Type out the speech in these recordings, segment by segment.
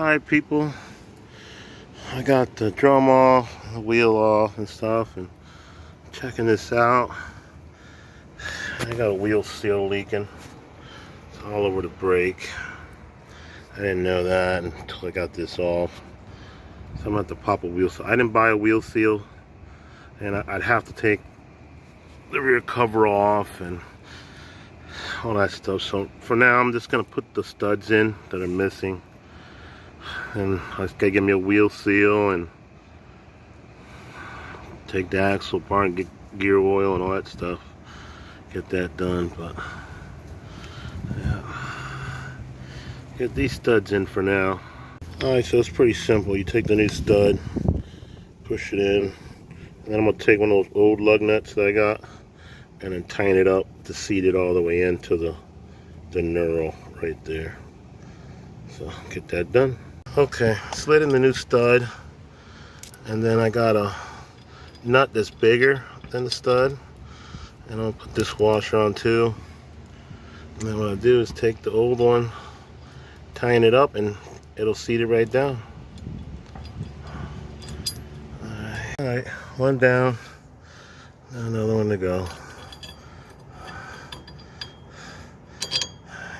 Alright people, I got the drum off, the wheel off and stuff, and checking this out. I got a wheel seal leaking. It's all over the brake. I didn't know that until I got this off. So I'm going to have to pop a wheel seal. I didn't buy a wheel seal, and I'd have to take the rear cover off and all that stuff. So for now I'm just going to put the studs in that are missing. And I just gotta get me a wheel seal and take the axle apart and get gear oil and all that stuff. Get that done, but yeah. Get these studs in for now. Alright, so it's pretty simple. You take the new stud, push it in, and then I'm gonna take one of those old lug nuts that I got and then tighten it up to seat it all the way into the knurl right there. So get that done. Okay, slid in the new stud, and then I got a nut that's bigger than the stud, and I'll put this washer on too. And then what I do is take the old one, tighten it up, and it'll seat it right down. Alright, one down, another one to go.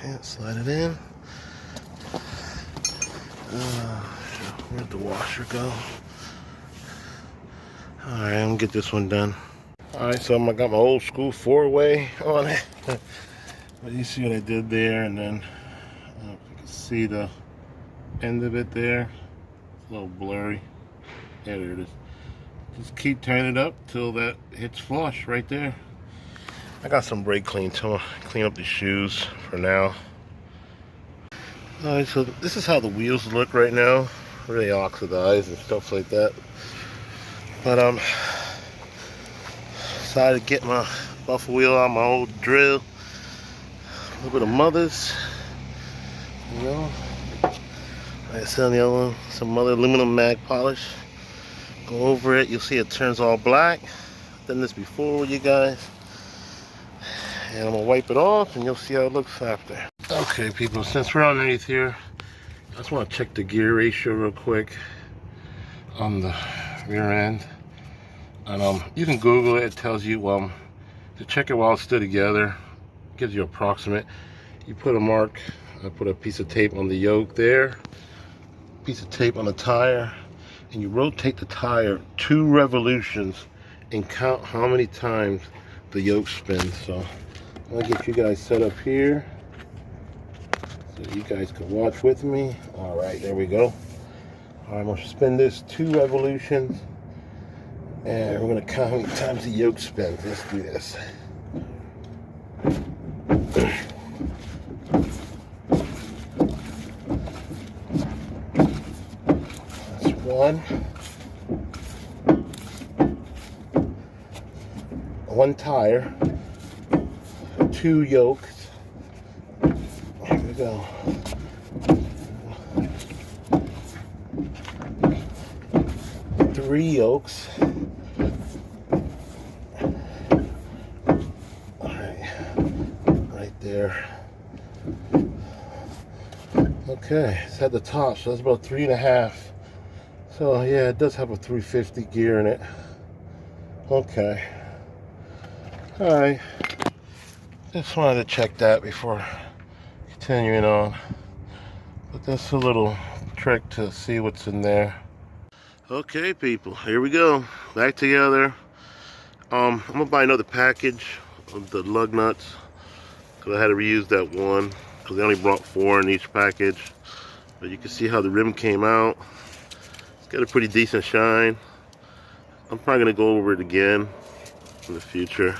Yeah, slide it in. Where'd the washer go? Alright, I'm gonna get this one done. Alright, so I got my old school 4-way on it. But you see what I did there, and then I don't know if you can see the end of it there. It's a little blurry. Yeah, there it is. Just keep turning it up till that hits flush right there. I got some brake clean, so I'm gonna clean up the shoes for now. Alright, so this is how the wheels look right now. Really oxidized and stuff like that. But decided to get my buffer wheel out, my old drill. A little bit of Mother's. You know. Like I said on the other one, some Mother aluminum mag polish. Go over it, you'll see it turns all black. I've done this before with you guys. And I'm gonna wipe it off and you'll see how it looks after. Okay people, since we're underneath here, I just want to check the gear ratio real quick on the rear end. And you can Google it, it tells you to check it while it's still together. It gives you approximate. You put a mark, I put a piece of tape on the yoke there, piece of tape on the tire, and you rotate the tire 2 revolutions and count how many times the yoke spins. So I'll get you guys set up here so you guys can watch with me. All right, there we go. All right, I'm gonna spin this 2 revolutions, and we're gonna count how many times the yoke spins. Let's do this. That's 1. 1 tire, 2 yokes. Here we go. 3 yokes. Alright, right there. Okay, it's at the top, so that's about 3.5. So yeah, it does have a 350 gear in it. Okay. Alright. Just wanted to check that before continuing on. But that's a little trick to see what's in there. Okay people, here we go. Back together. I'm gonna buy another package of the lug nuts because I had to reuse that one because they only brought 4 in each package. But you can see how the rim came out. It's got a pretty decent shine. I'm probably gonna go over it again in the future.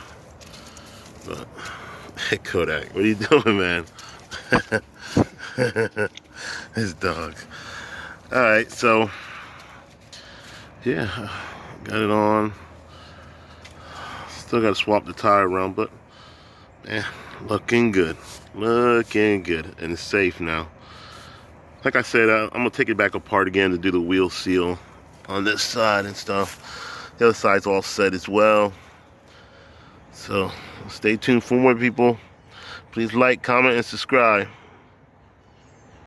But hey Kodak, what are you doing, man? His dog. Alright, so yeah, got it on. Still got to swap the tire around, but man, looking good. Looking good, and it's safe now. Like I said, I'm gonna take it back apart again to do the wheel seal on this side and stuff. The other side's all set as well. So stay tuned for more people. Please like, comment, and subscribe.